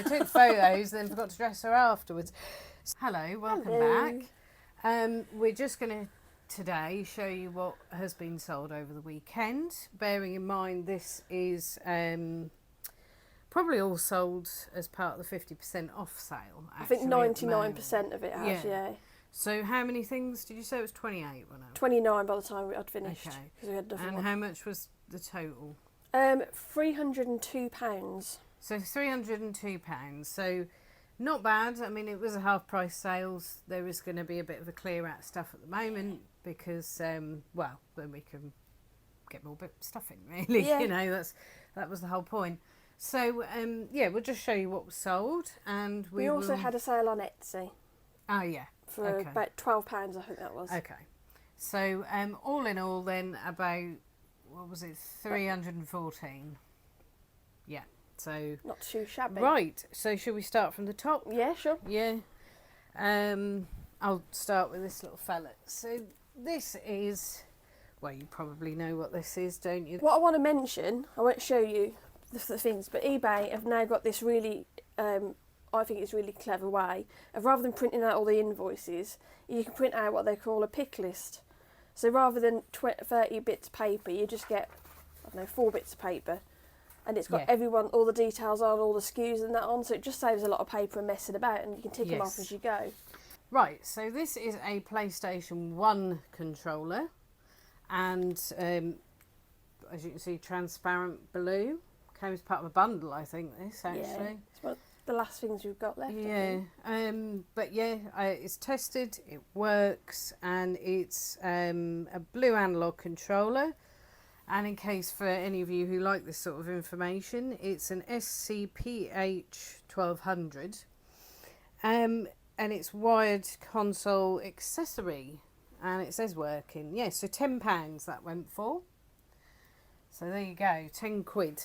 I took photos, then forgot to dress her afterwards. Hello, welcome Hello. back. We're just going to today show you what has been sold over the weekend. Bearing in mind this is probably all sold as part of the 50% off sale. I think 99% of it has, yeah. So how many things did you say? It was 28, wasn't it? 29 by the time I'd finished. Okay. We had And how much was the total? £302. So £302. So not bad. I mean, it was a half price sales. There is going to be a bit of a clear out stuff at the moment because, well, then we can get more stuff in, really. Yeah. You know, that was the whole point. So, yeah, we'll just show you what was sold. And We also had a sale on Etsy Oh, yeah. for about £12, I think that was. Okay. So, all in all, then, about, what was it, 314. Yeah. So Not too shabby. right. So should we start from the top? Yeah, sure. Yeah. I'll start with this little fella. So this is, well, you probably know what this is, don't you? What I want to mention, I won't show you the things, but eBay have now got this really, I think it's really clever way of, rather than printing out all the invoices, you can print out what they call a pick list. So rather than 30 bits of paper, you just get, I don't know, 4 bits of paper. And it's got all the details on, all the SKUs and that on, so it just saves a lot of paper and messing about, and you can tick them off as you go. Right, so this is a PlayStation 1 controller, and as you can see, transparent blue. Came as part of a bundle, I think, this, actually. Yeah, it's one of the last things we've got left. Yeah, but yeah, it's tested, it works, and it's a blue analog controller. And in case for any of you who like this sort of information, it's an SCPH 1200. And it's wired console accessory. And it says working. Yeah, so £10 that went for. So there you go, 10 quid.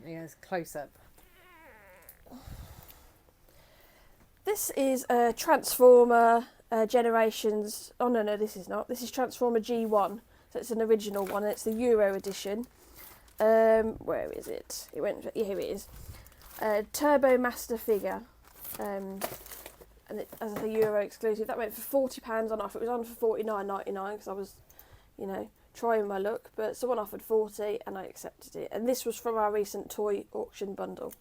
Yeah, close up. This is a Transformer Generations. Oh, no, this is not. This is Transformer G1. So it's an original one, and it's the Euro edition. Where is it? Here it is. Turbo Master figure. And as a Euro exclusive, that went for £40 on offer. It was on for $49.99 because I was, trying my luck. But someone offered 40 and I accepted it. And this was from our recent toy auction bundle.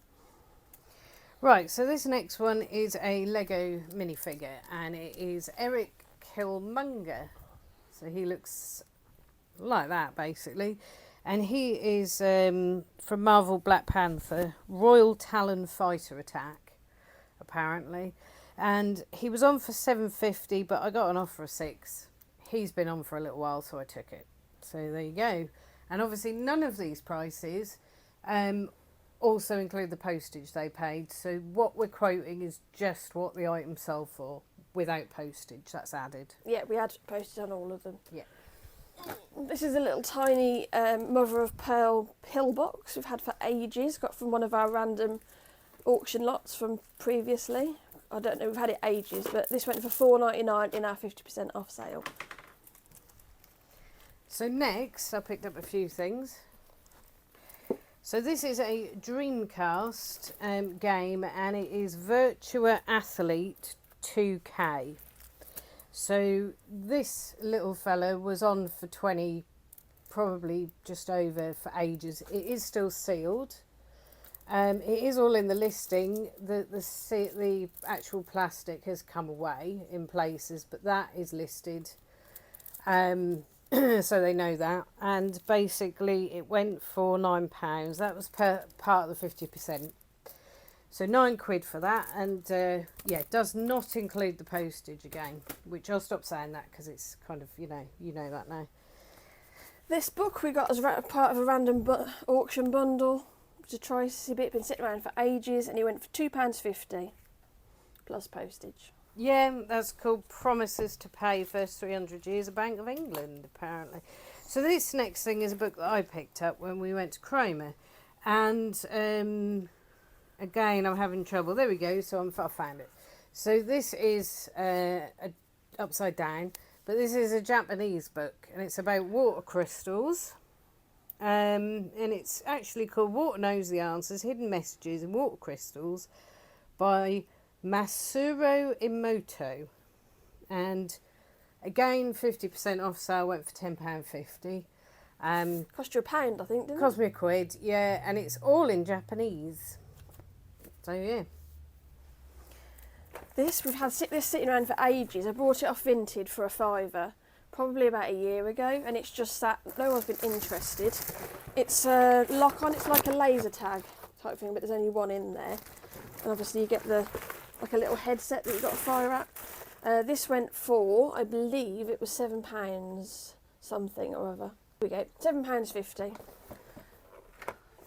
Right, so this next one is a Lego minifigure, and it is Eric Killmonger. So he looks like that, basically. And he is from Marvel Black Panther, Royal Talon Fighter Attack, apparently. And he was on for $7.50, but I got an offer of $6. He's been on for a little while, so I took it. So there you go. And obviously none of these prices also include the postage they paid. So what we're quoting is just what the item sold for, without postage. That's added. Yeah, we had postage on all of them. Yeah. This is a little tiny mother of pearl pill box we've had for ages. Got from one of our random auction lots from previously. I don't know, we've had it ages, but this went for $4.99 in our 50% off sale. So next, I picked up a few things. So this is a Dreamcast game, and it is Virtua Athlete 2K. So this little fella was on for 20, probably just over, for ages. It is still sealed. It is all in the listing. The actual plastic has come away in places, but that is listed. So they know that. And basically it went for £9. That was part of the 50%. So £9 for that, and yeah, it does not include the postage again, which I'll stop saying that because it's kind of, you know that now. This book we got as part of a random auction bundle. It's a Tracy bit, been sitting around for ages, and it went for £2.50 plus postage. Yeah, that's called Promises to Pay First 300 Years of Bank of England, apparently. So this next thing is a book that I picked up when we went to Cromer, and again, I'm having trouble. There we go. So I found it. So this is upside down, but this is a Japanese book, and it's about water crystals. And it's actually called Water Knows the Answers, Hidden Messages in Water Crystals by Masuro Emoto. And again, 50% off sale, went for £10.50. Cost you £1, I think, didn't Cost it? me £1, yeah, and it's all in Japanese. So yeah. We've had this sitting around for ages. I bought it off Vinted for £5, probably about a year ago, and it's just that no one's been interested. It's a lock on, it's like a laser tag type thing, but there's only one in there. And obviously you get like a little headset that you've got to fire at. This went for, I believe it was £7 something or other. Here we go, £7.50.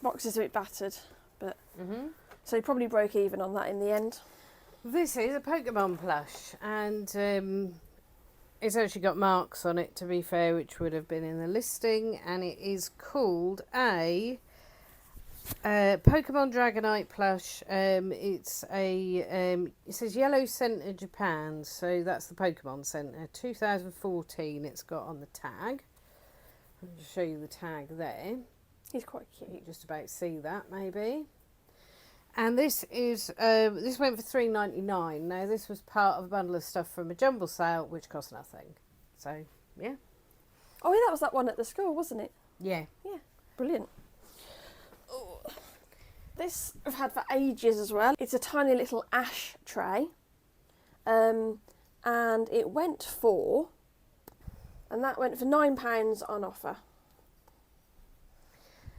Box is a bit battered, but so you probably broke even on that in the end. This is a Pokemon plush, and it's actually got marks on it, to be fair, which would have been in the listing, and it is called a Pokemon Dragonite plush. It's it says Yellow Center Japan, so that's the Pokemon Center 2014. It's got on the tag. I'll just show you the tag there. He's quite You cute. can just about see that maybe. And this is this went for £3.99. Now this was part of a bundle of stuff from a jumble sale, which cost nothing. So yeah, Oh, yeah, that was that one at the school, wasn't it? yeah. Brilliant. Oh. This I've had for ages as well. It's a tiny little ash tray. And it went for, and that went for £9 on offer.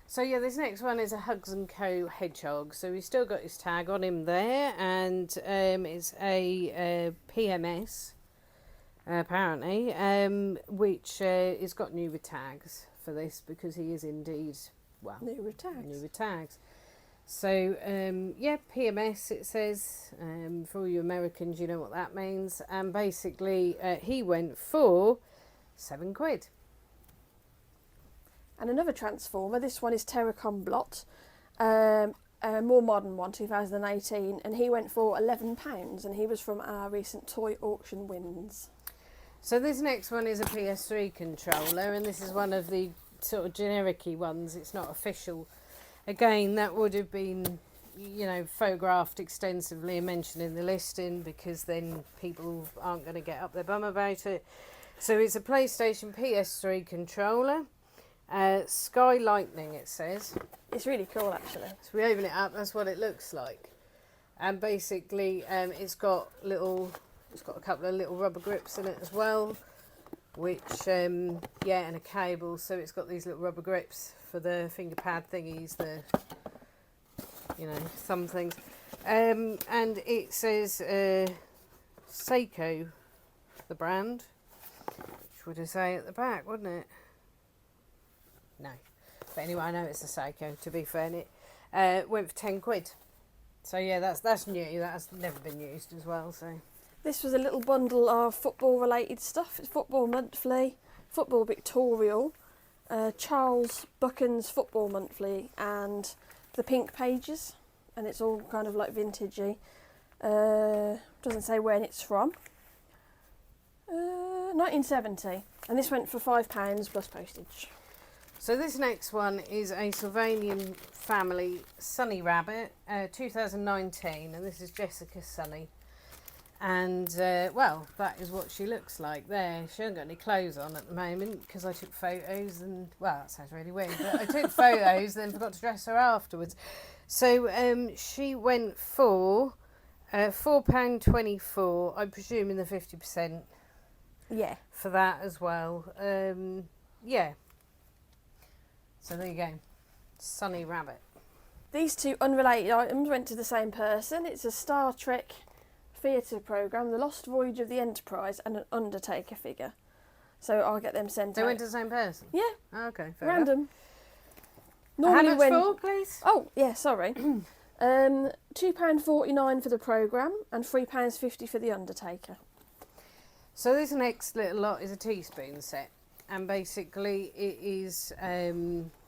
So yeah, this next one is a Hugs and Co hedgehog. So he's still got his tag on him there, and it's a PMS apparently, which has got newer tags for this because he is indeed Newer tags. newer tags. So yeah, PMS it says. For all you Americans, you know what that means. And basically, he went for £7. And another Transformer. This one is Terracon Blot. A more modern one, 2018, and he went for £11, and he was from our recent toy auction wins. So this next one is a PS3 controller, and this is one of the sort of generic-y ones. It's not official. Again, that would have been, you know, photographed extensively and mentioned in the listing, because then people aren't going to get up their bum about it. So it's a PlayStation PS3 controller. Sky Lightning, it says. It's really cool, actually. So we open it up, that's what it looks like. And basically, it's got a couple of little rubber grips in it as well, which, yeah, and a cable. So it's got these little rubber grips for the finger pad thingies, the, you know, thumb things. And it says Seiko, the brand, which would have say at the back, wouldn't it? No. But anyway, I know it's a Seiko, to be fair, and it went for £10. So yeah, that's new. That's never been used as well. So This was a little bundle of football-related stuff. It's Football Monthly, Football Pictorial, Charles Buchan's Football Monthly, and the Pink Pages. And it's all kind of like vintagey. Doesn't say when it's from. 1970. And this went for £5 plus postage. So this next one is a Sylvanian family Sunny Rabbit, 2019, and this is Jessica Sunny. And, well, that is what she looks like there. She hasn't got any clothes on at the moment because I took photos and, well, that sounds really weird, but I took photos and then forgot to dress her afterwards. So she went for £4.24, I presume in the 50% Yeah. for that as well. Yeah. So there you go. Sunny Rabbit. These two unrelated items went to the same person. It's a Star Trek theatre programme, The Lost Voyage of the Enterprise, and an Undertaker figure. So I'll get them sent They out. went to the same person? Yeah. Oh, okay, fair enough. Random. How much for, please? Oh, yeah, sorry. £2.49 for the programme and £3.50 for the Undertaker. So this next little lot is a teaspoon set. And basically it is,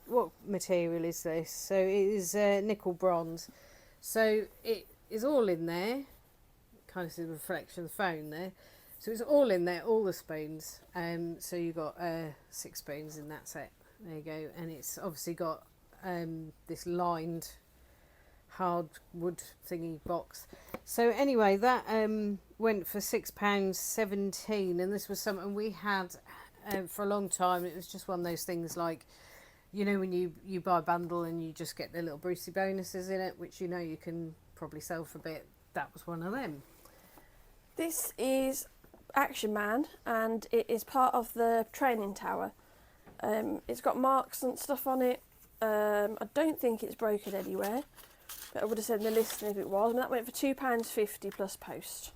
what material is this? So it is nickel bronze. So it is all in there. Kind of see the reflection of the phone there. So it's all in there, all the spoons. So you've got 6 spoons in that set There you go. And it's obviously got this lined hardwood thingy box. So anyway, that went for £6.17, and this was something we had for a long time. It was just one of those things like, you know, when you buy a bundle and you just get the little Brucey bonuses in it, which you know you can probably sell for a bit. That was one of them. This is Action Man, and it is part of the training tower. It's got marks and stuff on it. I don't think it's broken anywhere, but I would have said in the listing if it was. And that went for £2.50 plus post.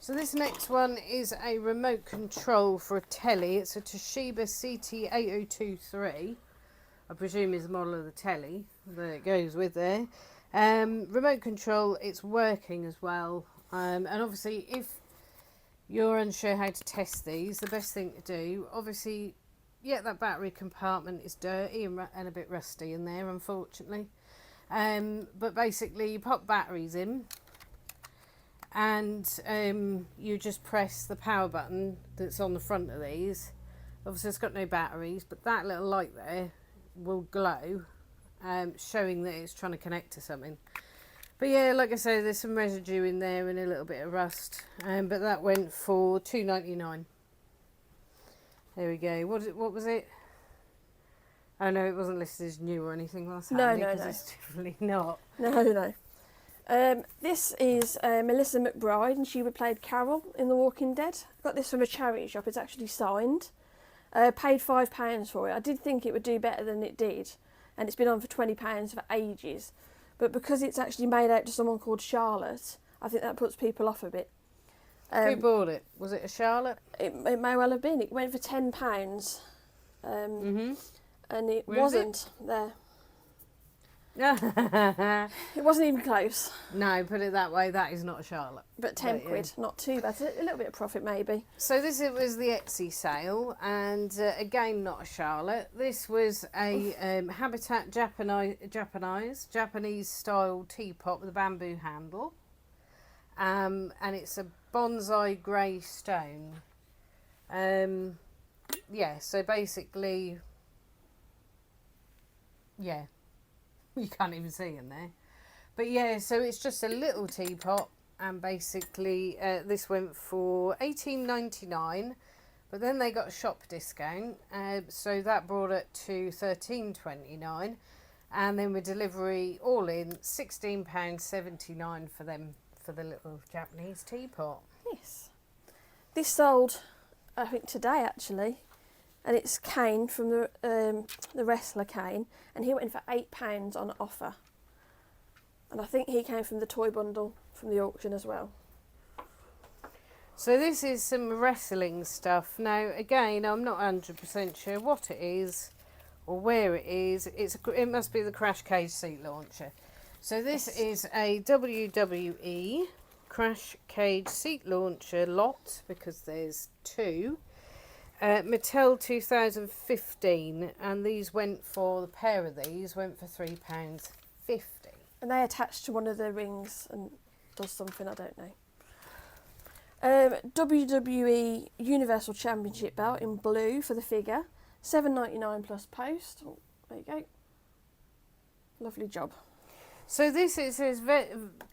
So this next one is a remote control for a telly. It's a Toshiba CT8023. I presume is the model of the telly that it goes with there. Remote control, it's working as well. And obviously if you're unsure how to test these, the best thing to do, obviously, yeah, that battery compartment is dirty and a bit rusty in there, unfortunately. But basically you pop batteries in, and you just press the power button that's on the front of these. Obviously it's got no batteries, but that little light there will glow, showing that it's trying to connect to something. But yeah, like I say, there's some residue in there and a little bit of rust, but that went for £2.99. There we go. What was it? Oh no, it wasn't listed as new or anything. That's No, handy, no, 'cause no. it's definitely not. No. This is Melissa McBride, and she played Carol in The Walking Dead. Got this from a charity shop. It's actually signed. Paid £5 for it. I did think it would do better than it did, and it's been on for £20 for ages. But because it's actually made out to someone called Charlotte, I think that puts people off a bit. Who bought it? Was it a Charlotte? It may well have been. It went for £10, Mm-hmm. and it Where is it? wasn't there. No, It wasn't even close. put it that way, that is not a Charlotte. But 10 But, yeah. quid, not too bad. A little bit of profit maybe. So this it was the Etsy sale, and again not a Charlotte. This was a Habitat Japanese style teapot with a bamboo handle, and it's a bonsai grey stone. Yeah, so basically, yeah, you can't even see in there. But yeah, so it's just a little teapot, and basically this went for $18.99, but then they got a shop discount, so that brought it to $13.29, and then with delivery all in £16.79 for them, for the little Japanese teapot. Yes. This sold, I think, today actually, and it's Kane from the wrestler Kane, and he went for £8 on offer. And I think he came from the toy bundle from the auction as well. So this is some wrestling stuff. Now again, I'm not 100% sure what it is or where it is. It must be the Crash Cage seat launcher. So this is a WWE Crash Cage seat launcher lot, because there's two. Mattel 2015, and these went for, the pair of these went for £3.50. And they attach to one of the rings and does something, I don't know. WWE Universal Championship belt in blue for the figure, $7.99 plus post. Oh, there you go. Lovely job. So this, it says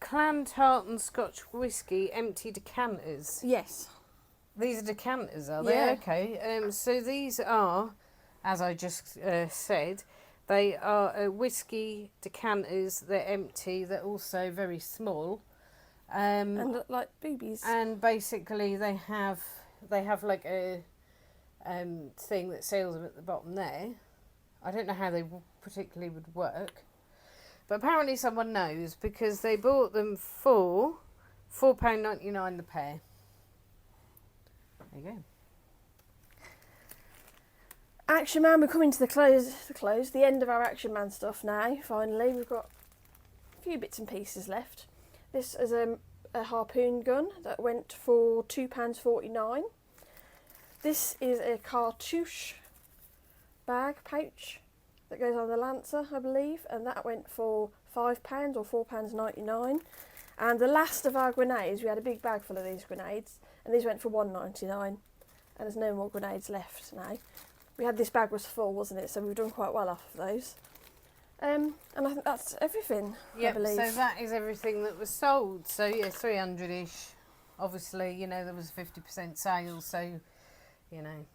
Clan Tartan Scotch Whisky empty decanters. Yes. These are decanters, are they? Yeah. Okay. So these are, as I just said, they are whisky decanters. They're empty. They're also very small. And look like boobies. And basically they have like a thing that seals them at the bottom there. I don't know how they particularly would work, but apparently someone knows, because they bought them for £4.99 the pair. There you go. Action Man, we're coming to the end of our Action Man stuff now, finally. We've got a few bits and pieces left. This is a harpoon gun that went for £2.49. This is a cartouche bag pouch that goes on the Lancer, I believe, and that went for £5 or £4.99. And the last of our grenades, we had a big bag full of these grenades, and these went for £1.99, and there's no more grenades left now. we had this bag was full, wasn't it? So we've done quite well off of those. And I think that's everything, I Yep, believe. so that is everything that was sold. So yeah, 300-ish. Obviously, you know, there was 50% sale, so, you know,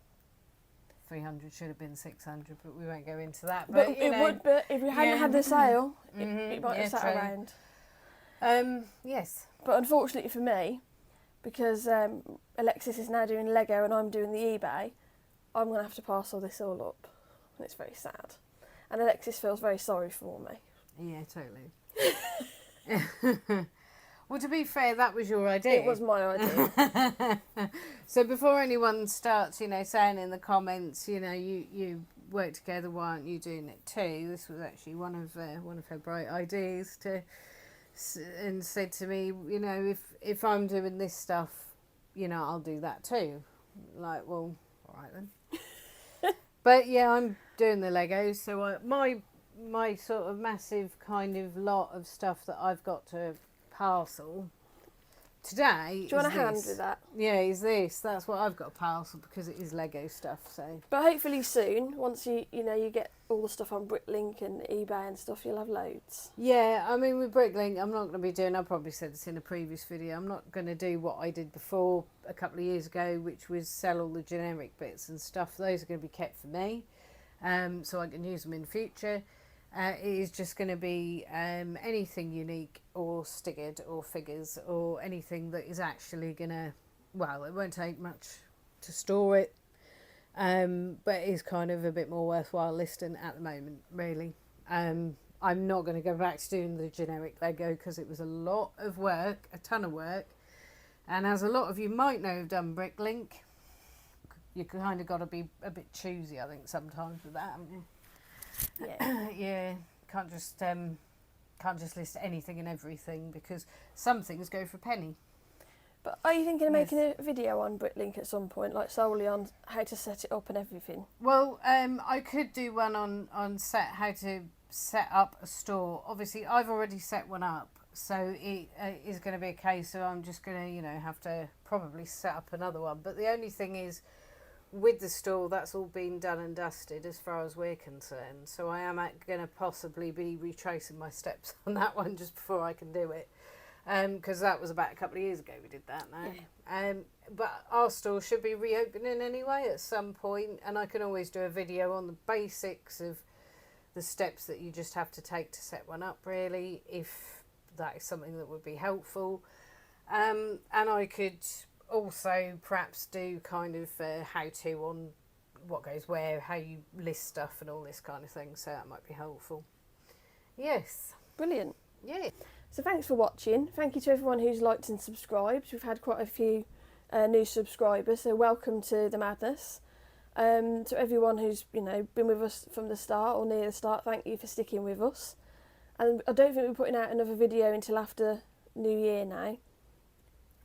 300 should have been 600, but we won't go into that. But you it know, would, but if we hadn't yeah. had the sale, Mhm, it might yeah, have sat true. around. Yes. But unfortunately for me, because Alexis is now doing Lego and I'm doing the eBay, I'm going to have to parcel this all up. And it's very sad. And Alexis feels very sorry for me. Yeah, totally. Well, to be fair, that was your idea. It was my idea. So before anyone starts, you know, saying in the comments, you know, you work together, why aren't you doing it too? This was actually one of her bright ideas and said to me, you know, if I'm doing this stuff, you know, I'll do that too. Like, well, all right then. But yeah, I'm doing the Legos, so my sort of massive kind of lot of stuff that I've got to parcel today. Do you want a hand with that? Yeah, is this. That's what I've got to parcel because it is Lego stuff. So. But hopefully soon, once you get all the stuff on Bricklink and eBay and stuff, you'll have loads. Yeah, I mean with Bricklink, I'm not going to be doing. I probably said this in a previous video. I'm not going to do what I did before a couple of years ago, which was sell all the generic bits and stuff. Those are going to be kept for me, so I can use them in the future. It is just going to be anything unique or staggered or figures or anything that is actually going to, well, it won't take much to store it, but it is kind of a bit more worthwhile listing at the moment, really. I'm not going to go back to doing the generic Lego because it was a lot of work, a ton of work, and as a lot of you might know have done Bricklink, you kind of got to be a bit choosy, I think, sometimes with that, haven't you? Yeah. Yeah, can't just list anything and everything because some things go for a penny. But are you thinking of making a video on Bricklink at some point, like solely on how to set it up and everything? Well, I could do one on how to set up a store. Obviously, I've already set one up, so it is going to be a case of I'm just going to, you know, have to probably set up another one. But the only thing is, with the store, that's all been done and dusted as far as we're concerned. So I am going to possibly be retracing my steps on that one just before I can do it. Because that was about a couple of years ago we did that now. Yeah. But our store should be reopening anyway at some point. And I can always do a video on the basics of the steps that you just have to take to set one up, really, if that is something that would be helpful. And I could also perhaps do kind of how-to on what goes where, how you list stuff and all this kind of thing, so that might be helpful. Yes. Brilliant. Yeah. So thanks for watching. Thank you to everyone who's liked and subscribed. We've had quite a few new subscribers, so welcome to the madness. To everyone who's, you know, been with us from the start or near the start, thank you for sticking with us. And I don't think we're putting out another video until after New Year now.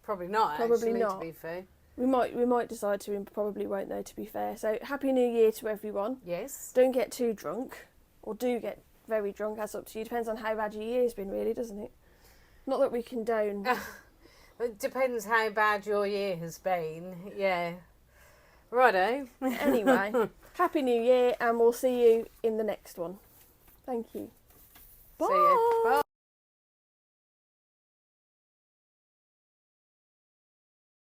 Probably not, Probably actually, not. to be fair. We might decide to, and probably won't though, to be fair. So Happy New Year to everyone. Yes. Don't get too drunk, or do get very drunk, that's up to you. Depends on how bad your year's been, really, doesn't it? Not that we condone. It depends how bad your year has been, yeah. Righto. Anyway, Happy New Year, and we'll see you in the next one. Thank you. Bye. See you. Bye.